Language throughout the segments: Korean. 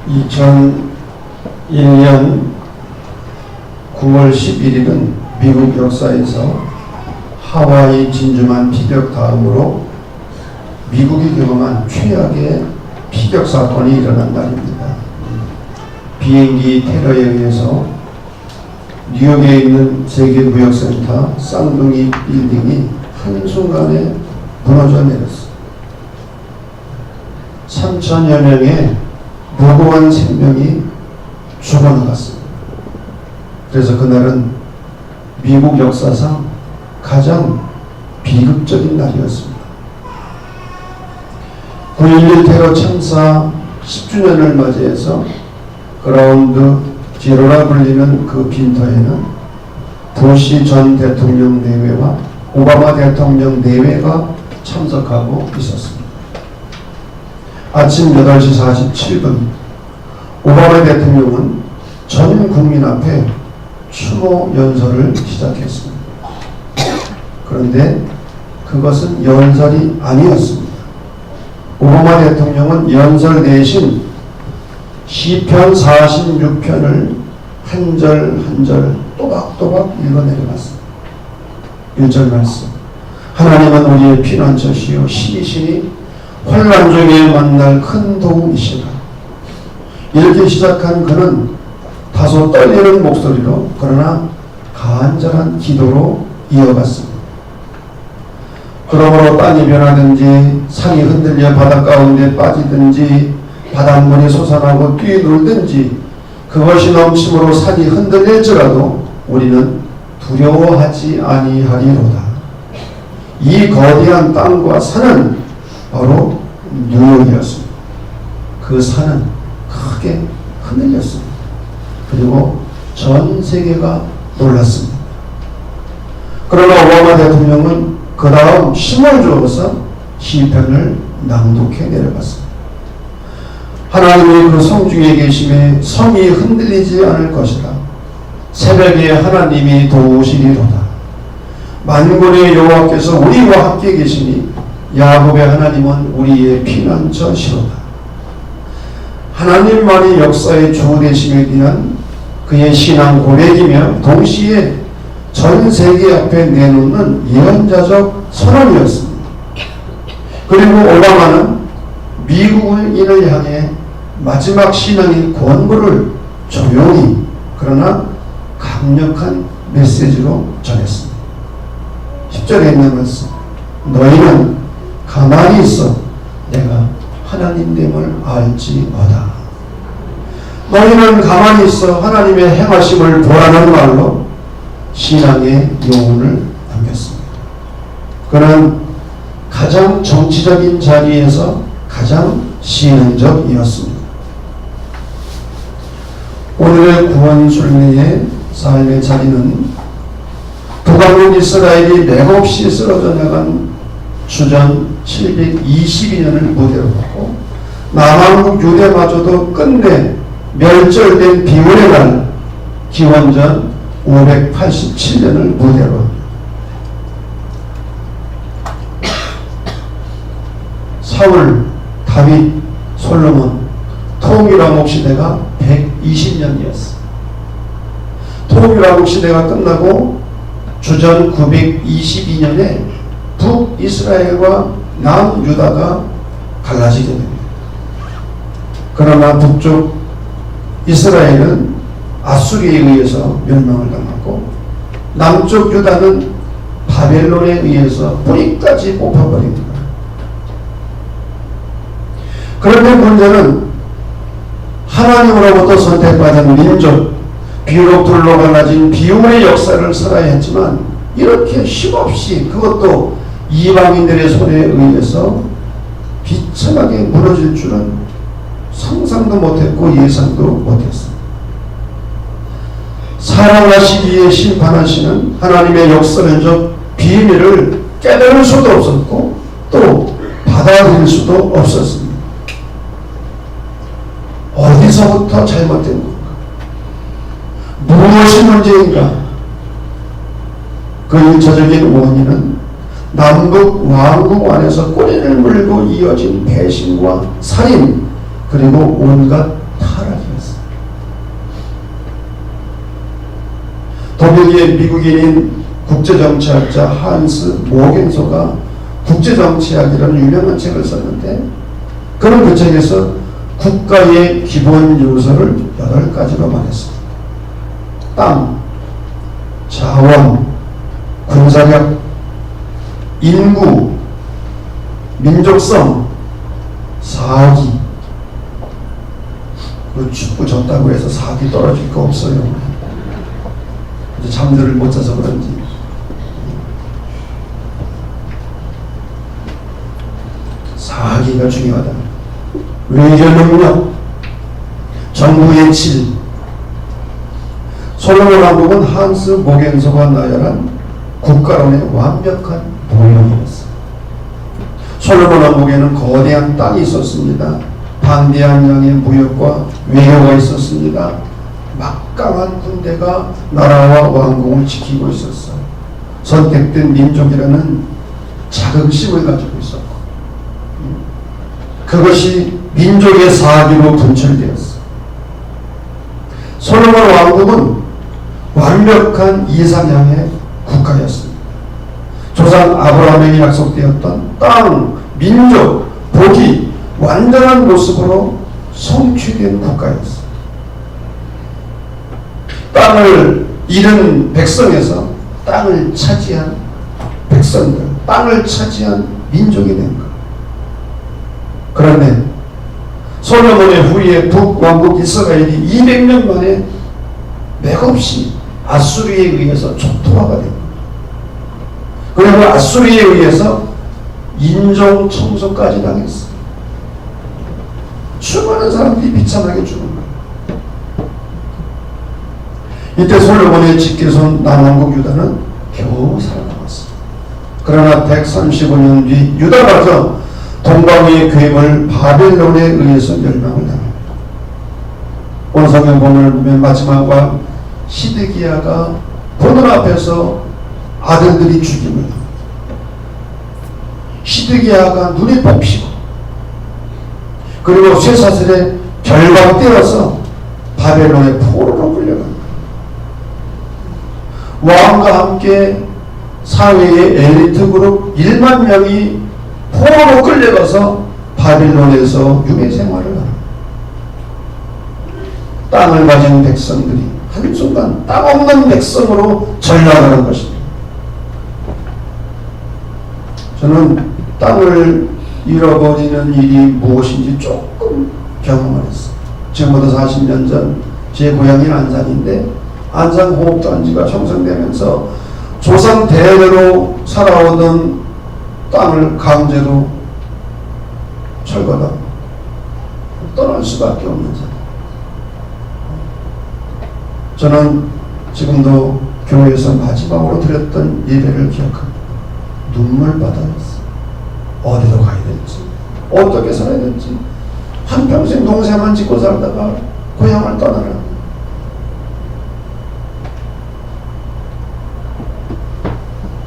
2001년 9월 11일은 미국 역사에서 하와이 진주만 피격 다음으로 미국이 경험한 최악의 피격 사건이 일어난 날입니다. 비행기 테러에 의해서 뉴욕에 있는 세계무역센터 쌍둥이 빌딩이 한순간에 무너져 내렸습니다. 3천여 명의 무고한 생명이 죽어나갔습니다. 그래서 그날은 미국 역사상 가장 비극적인 날이었습니다. 9.11 테러 참사 10주년을 맞이해서 그라운드 제로라 불리는 그 빈터에는 부시 전 대통령 내외와 오바마 대통령 내외가 참석하고 있었습니다. 아침 8시 47분 오바마 대통령은 전 국민 앞에 추모 연설을 시작했습니다. 그런데 그것은 연설이 아니었습니다. 오바마 대통령은 연설 대신 시편 46편을 한 절 한 절 또박또박 읽어내려갔습니다. 1절 말씀. 하나님은 우리의 피난처시요 신이시니 혼란 중에 만날 큰 도움이시라. 이렇게 시작한 그는 다소 떨리는 목소리로 그러나 간절한 기도로 이어갔습니다. 그러므로 땅이 변하든지 산이 흔들려 바닷가운데 빠지든지 바닷물이 솟아나고 뛰놀든지 그것이 넘침으로 산이 흔들릴지라도 우리는 두려워하지 아니하리로다. 이 거대한 땅과 산은 바로 뉴욕이었습니다. 그 산은 크게 흔들렸습니다. 그리고 전 세계가 놀랐습니다. 그러나 오바마 대통령은 그 다음 힘을 주어서 시편을 낭독해 내려갔습니다. 하나님이 그 성중에 계심에 성이 흔들리지 않을 것이다. 새벽에 하나님이 도우시리로다. 만군의 여호와께서 우리와 함께 계시니 야곱의 하나님은 우리의 피난처시로다. 하나님만이 역사의 주 되심에 대한 그의 신앙 고백이며 동시에 전 세계 앞에 내놓는 예언자적 선언이었습니다. 그리고 오바마는 미국인을 향해 마지막 신앙의 권고를 조용히 그러나 강력한 메시지로 전했습니다. 10절에 있는 말씀. 너희는 가만히 있어 내가 하나님됨을 알지어다. 너희는 가만히 있어 하나님의 행하심을 보라는 말로 신앙의 요운을 남겼습니다. 그는 가장 정치적인 자리에서 가장 신앙적이었습니다. 오늘의 구원순례의 삶의 자리는 북왕국 이스라엘이 맥없이 쓰러져 나간 주전 722년을 무대로 하고 남왕국 유대마저도 끝내 멸절된 비올의 날 기원전 587년을 무대로 합니다. 사울, 다윗, 솔로몬 통일왕국 시대가 120년이었습니다. 통일왕국 시대가 끝나고 주전 922년에 북이스라엘과 남유다가 갈라지게 됩니다. 그러나 북쪽 이스라엘은 아수리에 의해서 멸망을 당하고 남쪽 유다는 바벨론에 의해서 뿌리까지 뽑혀버립니다. 그런데 문제는 하나님으로부터 선택받은 민족, 비록 둘로 갈라진 비움의 역사를 살아야 했지만 이렇게 힘없이 그것도 이방인들의 손에 의해서 비참하게 무너질 줄은 상상도 못했고 예상도 못했습니다. 사랑하시기에 심판하시는 하나님의 역사적 비밀을 깨달을 수도 없었고 또 받아들일 수도 없었습니다. 어디서부터 잘못된 건가? 무엇이 문제인가? 그 1차적인 원인은 남북 왕국 안에서 꼬리를 물고 이어진 배신과 살인 그리고 온갖 탈을 고국의 미국인인 국제정치학자 한스 모겐소가 국제정치학이라는 유명한 책을 썼는데, 그는 그 책에서 국가의 기본 요소를 8가지로 말했습니다. 땅, 자원, 군사력, 인구, 민족성, 사기. 그 축구 졌다고 해서 사기 떨어질 거 없어요. 이제 잠들을 못 자서 그런지. 사기가 중요하다. 외교 능력, 정부의 질. 솔로몬 왕국은 한스 모겐소가 나열한 국가론의 완벽한 모형이었습니다. 솔로몬 왕국에는 거대한 땅이 있었습니다. 방대한 양의 무역과 외교가 있었습니다. 막강한 군대가 나라와 왕국을 지키고 있었어요. 선택된 민족이라는 자긍심을 가지고 있었고, 그것이 민족의 사기로 분출되었어. 솔로몬 왕국은 완벽한 이상향의 국가였습니다. 조상 아브라함에게 약속되었던 땅, 민족, 복이 완전한 모습으로 성취된 국가였습니다. 땅을 잃은 백성에서 땅을 차지한 백성들, 땅을 차지한 민족이 된 것. 그런데 솔로몬의 후에 북왕국 이스라엘이 200년 만에 맥없이 아수르에 의해서 초토화가 됩니다. 그리고 아수르에 의해서 인종 청소까지 당했어요. 수많은 사람들이 비참하게 죽은 거예요. 이때 솔로몬의 직계손 남왕국 유다는 겨우 살아남았습니다. 그러나 135년 뒤 유다마저 동방의 괴물 바벨론에 의해서 멸망을 당합니다. 오늘 성경 본문을 보면 마지막 왕 시드기야가 보는 앞에서 아들들이 죽임을 당합니다. 시드기야가 눈이 뽑히고, 그리고 쇠사슬에 결박되어서 바벨론의 포로로 끌려갑니다. 왕과 함께 사회의 엘리트 그룹 1만 명이 포로로 끌려가서 바빌론에서 유배 생활을 합니다. 땅을 가진 백성들이 한순간 땅 없는 백성으로 전락하는 것입니다. 저는 땅을 잃어버리는 일이 무엇인지 조금 경험을 했어요. 지금부터 40년 전 제 고향이 안산인데, 안산호흡단지가 형성되면서 조상 대대로 살아오던 땅을 강제로 철거다 떠날 수밖에 없는 상황. 저는 지금도 교회에서 마지막으로 드렸던 예배를 기억합니다. 눈물바다였어요. 어디로 가야 될지, 어떻게 살아야 될지, 한평생 농사만 짓고 살다가 고향을 떠나라.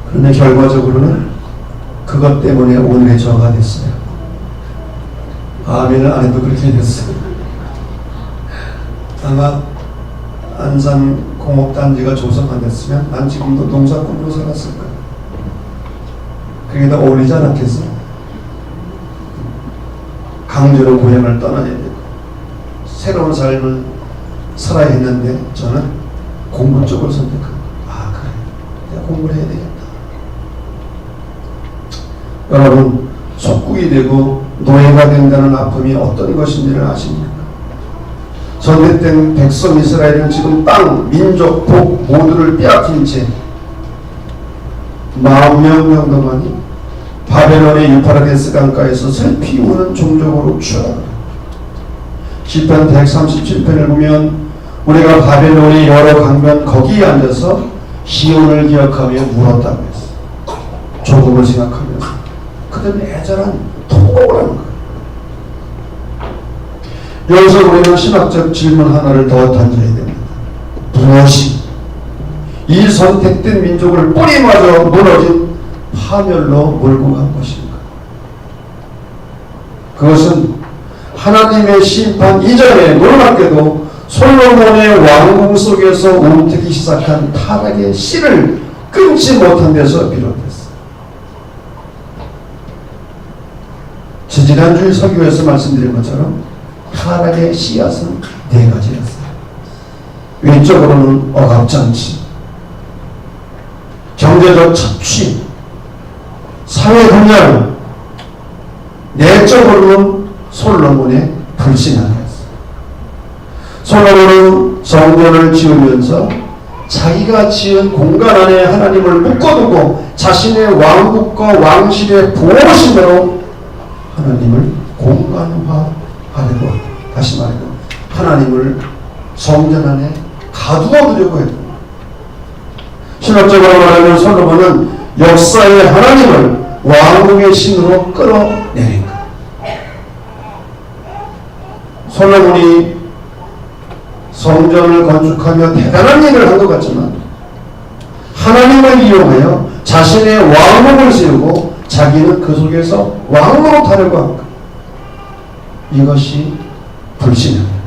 그런데 결과적으로는 그것 때문에 오늘의 저가 됐어요. 아멘을 안 해도 그렇게 됐어요. 아마 안산 공업단지가 조성 안 됐으면 난 지금도 농사꾼으로 살았을 거예요. 그게 더 어울리지 않았겠어요? 강제로 고향을 떠나야 되고 새로운 삶을 살아야 했는데 저는 공부 쪽을 선택합니다. 아, 그래, 내가 공부를 해야 되겠다. 여러분, 속국이 되고 노예가 된다는 아픔이 어떤 것인지를 아십니까? 전대된 백성 이스라엘은 지금 땅, 민족, 복 모두를 빼앗긴 채 40명 정도만이 바벨론의 유파라데스 강가에서 슬피 우는 종족으로 추락합니다. 시편 137편을 보면 우리가 바벨론의 여러 강변 거기에 앉아서 시온을 기억하며 울었다고 했어요. 조국을 생각하면서 그들은 애절한 통곡을 하는 거예요. 여기서 우리는 신학적 질문 하나를 더 던져야 됩니다. 무엇이 이 선택된 민족을 뿌리마저 무너진 파멸로 몰고 간 것인가? 그것은 하나님의 심판 이전에 놀랍게도 솔로몬의 왕궁 속에서 움트기 시작한 타락의 씨를 끊지 못한 데서 비롯했어. 지지난주에 설교에서 말씀드린 것처럼 타락의 씨앗은 네 가지였어요. 외적으로는 억압장치, 경제적 착취, 사회분열, 내적으로는 솔로몬의 불신앙이었어요. 솔로몬은 성전을 지으면서 자기가 지은 공간 안에 하나님을 묶어두고 자신의 왕국과 왕실의 보호심으로 하나님을 공간화하려고, 다시 말해서 하나님을 성전 안에 가두어 두려고 했다. 신학적으로 말하면 솔로몬은 역사의 하나님을 왕국의 신으로 끌어내린 것. 솔로몬이 성전을 건축하며 대단한 일을 한 것 같지만 하나님을 이용하여 자신의 왕국을 세우고 자기는 그 속에서 왕으로 타려고 한 것. 이것이 불신앙이었습니다.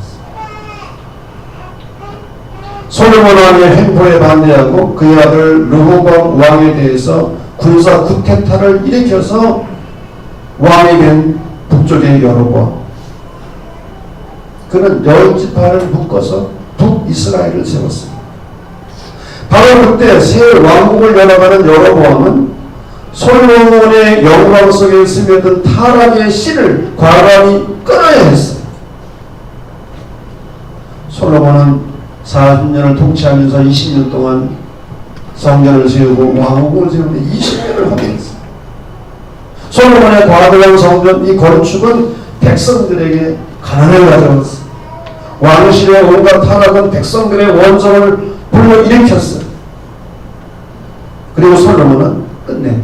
솔로몬 왕의 횡포에 반대하고 그의 아들 르호보암 왕에 대해서 군사 쿠데타를 일으켜서 왕이 된 북쪽의 여로보암. 그는 10지파를 묶어서 북이스라엘을 세웠습니다. 바로 그때 새 왕국을 열어가는 여로보암은 솔로몬의 영광 속에 스며든 타락의 씨를 과감히 끊어야 했어요. 솔로몬은 40년을 통치하면서 20년 동안 성전을 세우고 왕국을 세우는데 20년을 하게 했어요. 솔로몬의 과거형 성전 이 건축은 백성들에게 가난을 가져왔어요. 왕실의 온갖 타락은 백성들의 원성을 불러일으켰어요. 그리고 솔로몬은 끝내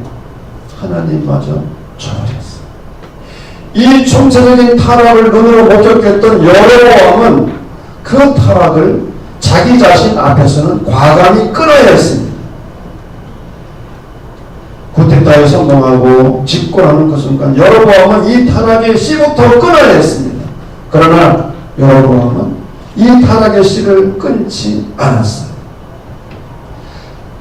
하나님마저 저버렸어요. 이 총체적인 타락을 눈으로 목격했던 여로보암은 그 타락을 자기 자신 앞에서는 과감히 끊어야 했습니다. 쿠데타에 성공하고 집권하는 그 순간 여로보암은 이 타락의 씨부터 끊어야 했습니다. 그러나 여로보암은 이 타락의 씨를 끊지 않았어요.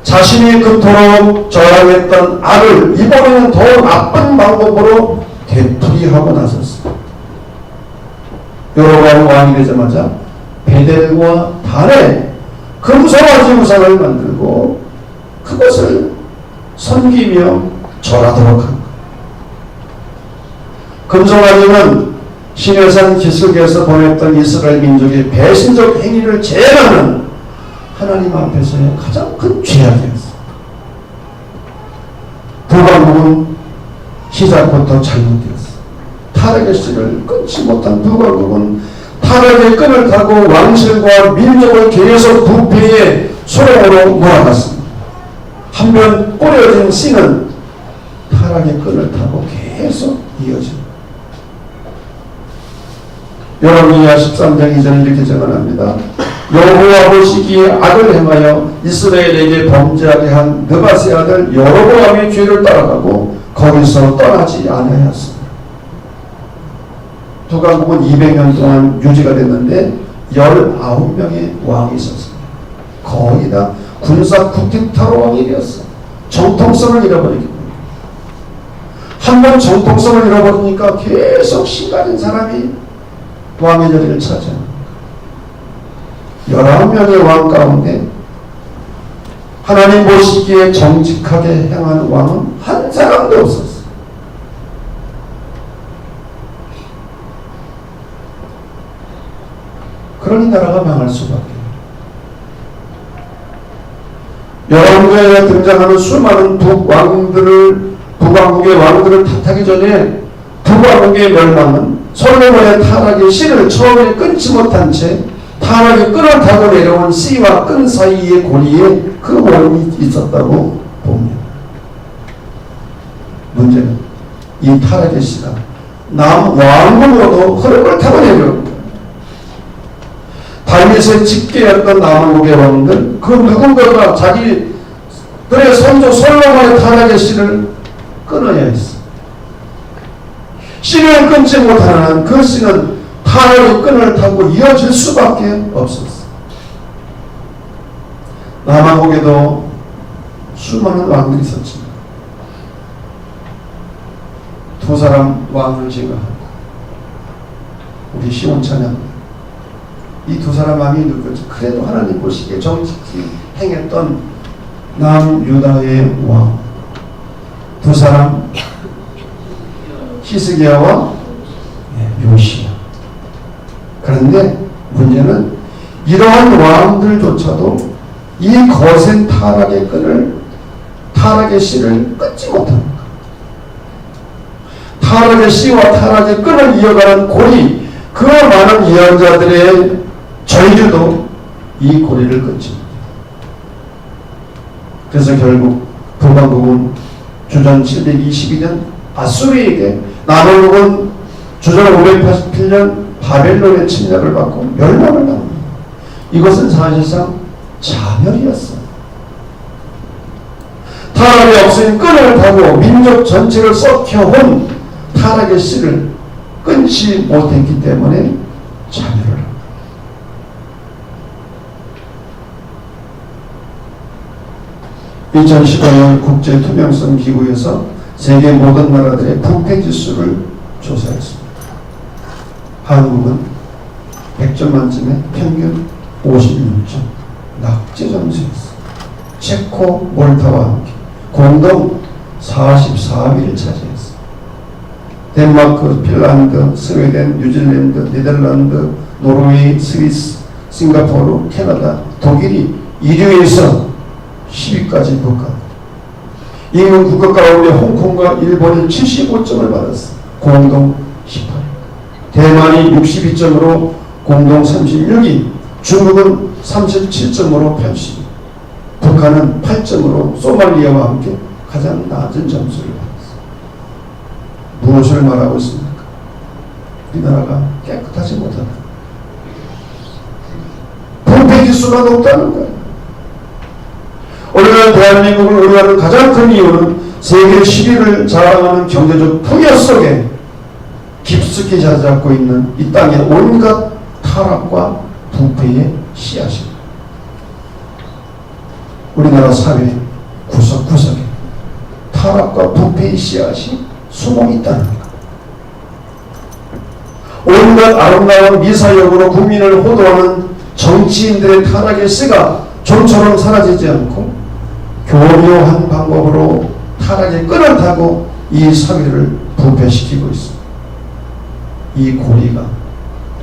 자신이 그토록 저항했던 악을 이번에는 더 나쁜 방법으로 되풀이하고 나섰어요. 여로보암 왕이 되자마자 베델과 단에 금송아지 우상을 만들고 그것을 섬기며 절하도록 한 것. 금송아지는 시내산 기슭에서 보냈던 이스라엘 민족의 배신적 행위를 제하는 하나님 앞에서의 가장 큰 죄악이었습니다. 북왕국은 시작부터 잘못되었습니다. 타락의 씨를 끊지 못한 북왕국은 타락의 끈을 타고 왕실과 민족을 계속 부패의 소용으로 몰아갔습니다. 한편 뿌려진 씨는 타락의 끈을 타고 계속 이어집니다. 여호미야 13장 2절은 이렇게 증언합니다. 여호와 보시기에 악을 행하여 이스라엘에게 범죄하게 한 느바세 아들 여로보암의 죄를 따라가고 거기서 떠나지 않았습니다. 북왕국은 200년 동안 유지가 됐는데 19명의 왕이 있었습니다. 거의 다 군사 쿠데타로 왕이 되었어요. 정통성을 잃어버리기 때문에. 한번 정통성을 잃어버리니까 계속 신가진 사람이 왕의 자리를 차지합니다. 19명의 왕 가운데 하나님 보시기에 정직하게 행하는 왕은 한 사람도 없었어요. 그러니 나라가 망할 수밖에. 여러분들에 등장하는 수많은 북왕국의 왕들을 탓하기 전에 북왕국의 멸망은 솔로몬의 타락의 씨를 처음에 끊지 못한 채 타락이 끈을 타고 내려온 씨와 끈 사이의 고리에 그 원인이 있었다고 봅니다. 문제는 이 타락의 씨가 남왕국으로도 흐름을 타고 내려옵니다. 다윗의 직계였던 남왕국의 왕들 그 누군가가 자기들의 선조 솔로몬의 타락의 씨를 끊어야 했어. 씨를 끊지 못하는 그 씨는 타락의 끈을 타고 이어질 수밖에 없었어. 남한국에도 수많은 왕들이 있었지만 두 사람 왕을 제거하고 우리 시온찬양 이 두 사람 왕이 누구지? 그래도 하나님 보시기에 정직히 행했던 남유다의 왕 두 사람 히스기야와 요시야. 그런데 문제는 이러한 왕들조차도 이 거센 타락의 끈을 타락의 씨를 끊지 못합니다. 타락의 씨와 타락의 끈을 이어가는 고리, 그 많은 예언자들의 절규도 이 고리를 끊지 못합니다. 그래서 결국 북왕국은 주전 722년 아수르에게, 남왕국은 주전 588년 바벨론의 침략을 받고 멸망을 당합니다. 이것은 사실상 자멸이었어요. 타락의 없인 끈을 타고 민족 전체를 썩혀온 타락의 씨를 끊지 못했기 때문에 자멸을 합니다. (2015년) 국제투명성기구에서 세계 모든 나라들의 부패지수를 조사했습니다. 한국은 100점 만점에 평균 56점 낙제 점수였습니다. 체코, 몰타와 함께 공동 44위를 차지했습니다. 덴마크, 핀란드, 스웨덴, 뉴질랜드, 네덜란드, 노르웨이, 스위스, 싱가포르, 캐나다, 독일이 1위에서 10위까지 국가. 인근 국가 가운데 홍콩과 일본이 75점을 받았습니다. 공동 18위. 대만이 62점으로 공동 36위. 중국은 37점으로 80위. 북한은 8점으로 소말리아와 함께 가장 낮은 점수를 받았습니다. 무엇을 말하고 있습니까? 우리나라가 깨끗하지 못하다. 부패지수가 높다는 거예요. 오늘날 대한민국을 의뢰하는 가장 큰 이유는 세계 10위를 자랑하는 경제적 풍요 속에 깊숙이 자리 잡고 있는 이 땅의 온갖 타락과 부패의 씨앗입니다. 우리나라 사회 구석구석에 타락과 부패의 씨앗이 숨어 있다는 것. 온갖 아름다운 미사역으로 국민을 호도하는 정치인들의 타락의 씨가 좀처럼 사라지지 않고 교묘한 방법으로 타락의 끈을 타고 이 사회를 부패시키고 있습니다. 이 고리가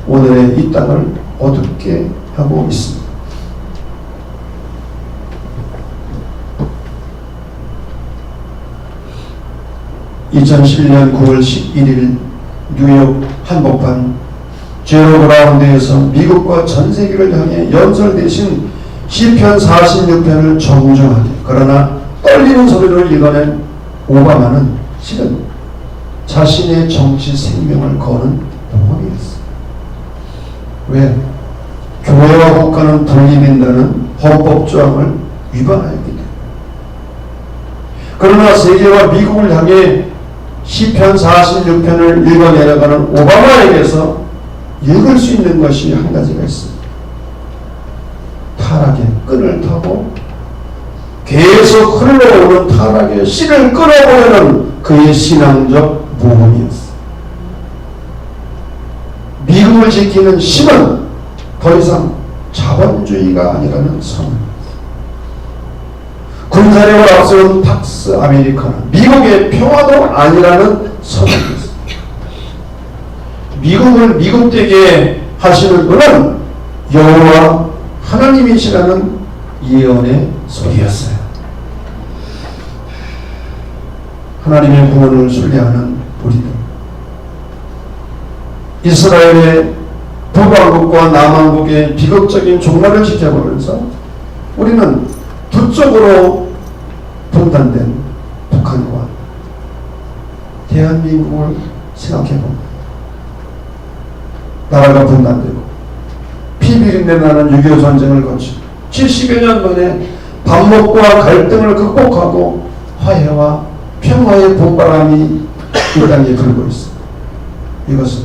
오늘의 이 땅을 어둡게 하고 있습니다. (2011년 9월 11일) 뉴욕 한복판 제로 그라운드에서 미국과 전 세계를 향해 연설되신 시편 46편을 정중하게 그러나 떨리는 소리를 읽어낸 오바마는 실은 자신의 정치 생명을 거는 모험이었습니다. 왜? 교회와 국가는 분리된다는 헌법조항을 위반하였기 때문에. 그러나 세계와 미국을 향해 시편 46편을 읽어내려가는 오바마에게서 읽을 수 있는 것이 한 가지가 있습니다. 타락의 끈을 타고 계속 흘러오는 타락의 씨를 끌어보려는 그의 신앙적 모험이었습니다. 미국을 지키는 힘은 더 이상 자본주의가 아니라는 선언입니다. 군사력을 앞세운 팍스 아메리카는 미국의 평화도 아니라는 선언이었습니다. 미국을 미국되게 하시는 분은 여호와 하나님이시라는 예언의 소리였어요. 하나님의 구원을 순례하는 우리들, 이스라엘의 북왕국과 남왕국의 비극적인 종말을 지켜보면서 우리는 두 쪽으로 분단된 북한과 대한민국을 생각해봅니다. 나라가 분단되고 피비린내 나는 6.25 전쟁을 거치고 70여 년 만에 반목과 갈등을 극복하고 화해와 평화의 봄바람이 이 땅에 불고 있습니다. 이것은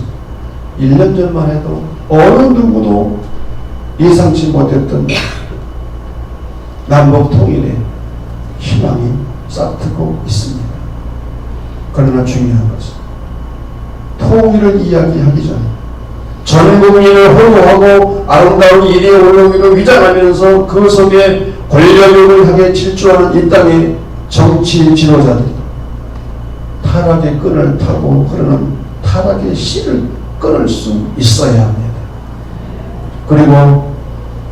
1년 전만 해도 어느 누구도 예상치 못했던 남북 통일의 희망이 싹트고 있습니다. 그러나 중요한 것은 통일을 이야기하기 전에 전 국민을 호소하고 아름다운 일의 올라오기를 위장하면서 그 속에 권력을 향해 질주하는 이 땅의 정치 지도자들이 타락의 끈을 타고 흐르는 타락의 씨를 끊을 수 있어야 합니다. 그리고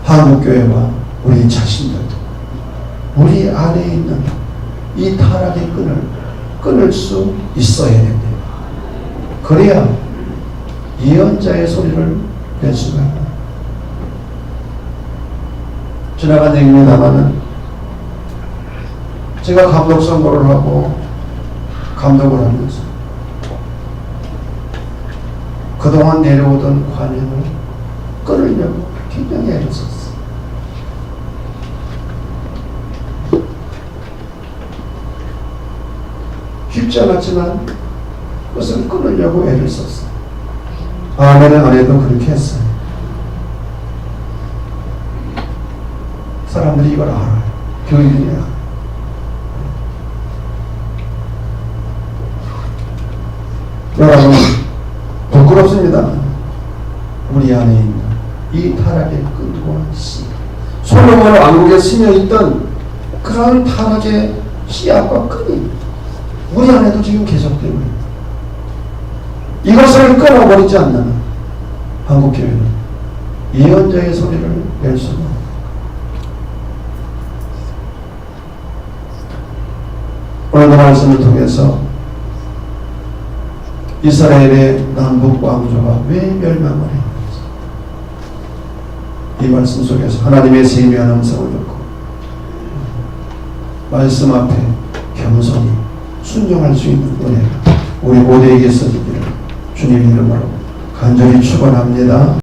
한국교회와 우리 자신들도 우리 안에 있는 이 타락의 끈을 끊을 수 있어야 됩니다. 그래야 예언자의 소리를 낼 수가 있다. 지나간 얘기입니다마는 제가 감독 선거를 하고 감독을 하면서 그동안 내려오던 관행을 끊으려고 굉장히 애를 썼어요. 쉽지 않았지만 그것을 끊으려고 애를 썼어요. 아내는 아내도 그렇게 했어요. 사람들이 이걸 알아요. 교인들이 알아요. 여러분, 부끄럽습니다. 우리 안에 있는 이 타락의 끈과 씨, 솔로몬 왕국에 스며있던 그런 타락의 씨앗과 끈이 우리 안에도 지금 계속되고 있습니다. 이것을 끊어버리지 않는 한국교회는 예언자의 소리를 낼 수가 없습니다. 오늘 말씀을 통해서 이스라엘의 남북 왕조가 왜 멸망을 했는지 이 말씀 속에서 하나님의 세미한 음성을 듣고 말씀 앞에 겸손히 순종할 수 있는 은혜가 우리 모두에게 있어지기를 주님 이름으로 간절히 축원합니다.